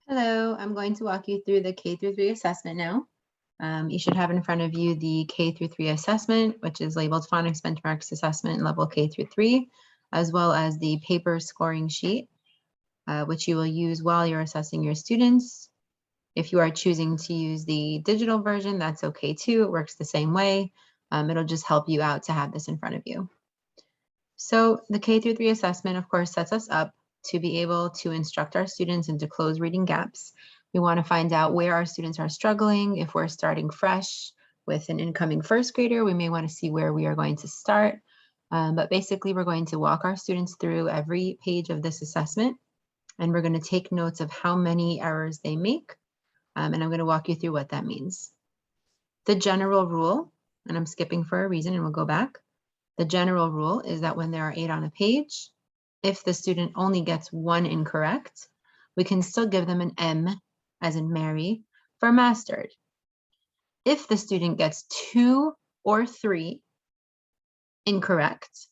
Hello, I'm going to walk you through the K through 3 assessment now. You should have in front of you the K through 3 assessment, which is labeled Phonics Benchmarks Assessment Level K through 3, as well as the paper scoring sheet, which you will use while you're assessing your students. If you are choosing to use the digital version, that's okay too. It works the same way. It'll just help you out to have this in front of you. So the K through 3 assessment, of course, sets us up to be able to instruct our students and to close reading gaps. We want to find out where our students are struggling. If we're starting fresh with an incoming first grader, we may want to see where we are going to start. But basically, we're going to walk our students through every page of this assessment, and we're going to take notes of how many errors they make. And I'm going to walk you through what that means. The general rule, and I'm skipping for a reason, and we'll go back. The general rule is that when there are 8 on a page, if the student only gets 1 incorrect, we can still give them an M, as in Mary, for mastered. If the student gets 2 or 3 incorrect,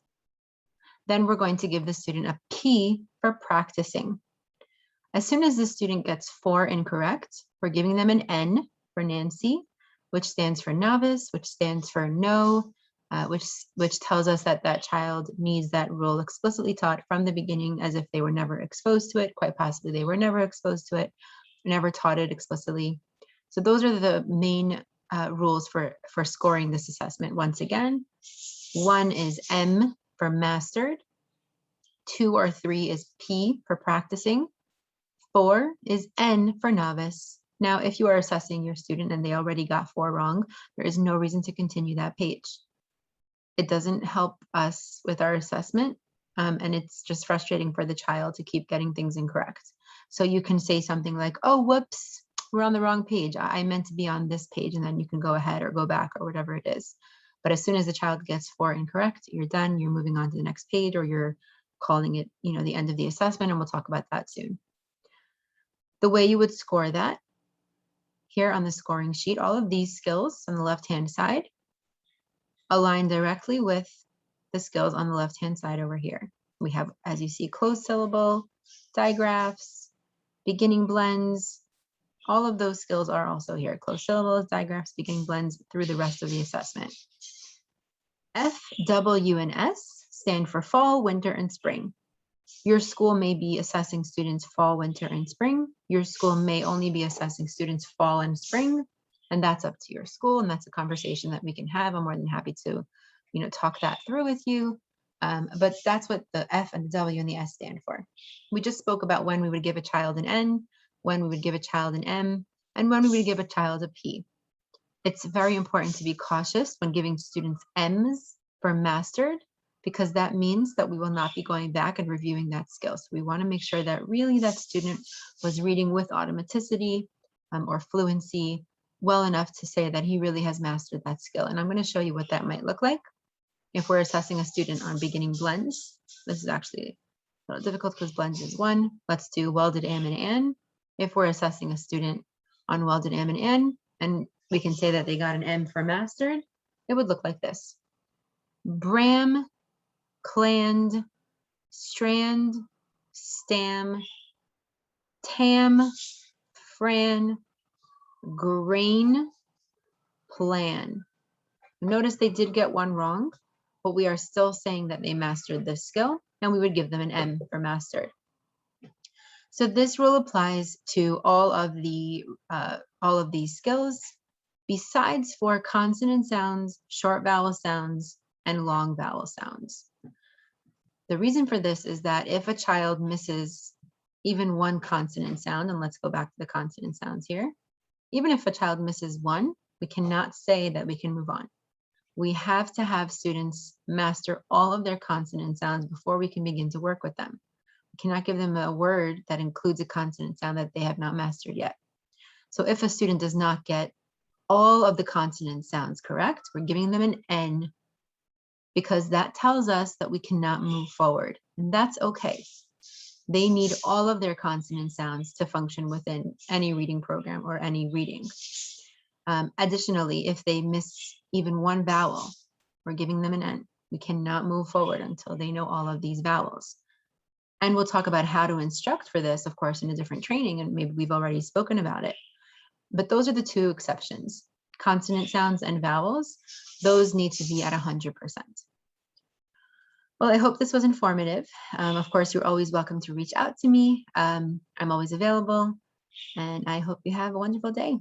then we're going to give the student a P for practicing. As soon as the student gets 4 incorrect, we're giving them an N for Nancy, which stands for novice, which stands for no, which tells us that that child needs that rule explicitly taught from the beginning, as if they were never exposed to it. Quite possibly they were never exposed to it, never taught it explicitly. So those are the main rules for scoring this assessment. Once again, 1 is M for mastered, 2 or 3 is P for practicing, 4 is N for novice. Now, if you are assessing your student and they already got 4 wrong, there is no reason to continue that page. It doesn't help us with our assessment, and it's just frustrating for the child to keep getting things incorrect. So you can say something like, oh, whoops, we're on the wrong page. I meant to be on this page, and then you can go ahead or go back or whatever it is. But as soon as the child gets 4 incorrect, you're done, you're moving on to the next page, or you're calling it, the end of the assessment, and we'll talk about that soon. The way you would score that, here on the scoring sheet, all of these skills on the left-hand side align directly with the skills on the left-hand side over here. We have, as you see, closed syllable, digraphs, beginning blends. All of those skills are also here. Closed syllables, digraphs, beginning blends through the rest of the assessment. F, W, and S stand for fall, winter, and spring. Your school may be assessing students fall, winter, and spring. Your school may only be assessing students fall and spring, and that's up to your school, and that's a conversation that we can have. I'm more than happy to, talk that through with you. But that's what the F and the W and the S stand for. We just spoke about when we would give a child an N, when we would give a child an M, and when we would give a child a P. It's very important to be cautious when giving students M's for mastered, because that means that we will not be going back and reviewing that skill. So we want to make sure that really that student was reading with automaticity or fluency well enough to say that he really has mastered that skill. And I'm going to show you what that might look like. If we're assessing a student on beginning blends, this is actually a little difficult because blends is 1. Let's do welded am and an. If we're assessing a student on welded am and an, and we can say that they got an M for mastered, it would look like this. Bram, cland, strand, stam, tam, fran, grain, plan. Notice they did get 1 wrong, but we are still saying that they mastered this skill, and we would give them an M for mastered. So this rule applies to all of these skills, besides for consonant sounds, short vowel sounds, and long vowel sounds. The reason for this is that if a child misses even 1 consonant sound, and let's go back to the consonant sounds here, even if a child misses 1, we cannot say that we can move on. We have to have students master all of their consonant sounds before we can begin to work with them. We cannot give them a word that includes a consonant sound that they have not mastered yet. So if a student does not get all of the consonant sounds correct, we're giving them an N, because that tells us that we cannot move forward, and that's okay. They need all of their consonant sounds to function within any reading program or any reading. Additionally, if they miss even 1 vowel, we're giving them an N. We cannot move forward until they know all of these vowels. And we'll talk about how to instruct for this, of course, in a different training, and maybe we've already spoken about it. But those are the two exceptions. Consonant sounds and vowels, those need to be at 100%. Well, I hope this was informative. Of course, you're always welcome to reach out to me. I'm always available, and I hope you have a wonderful day.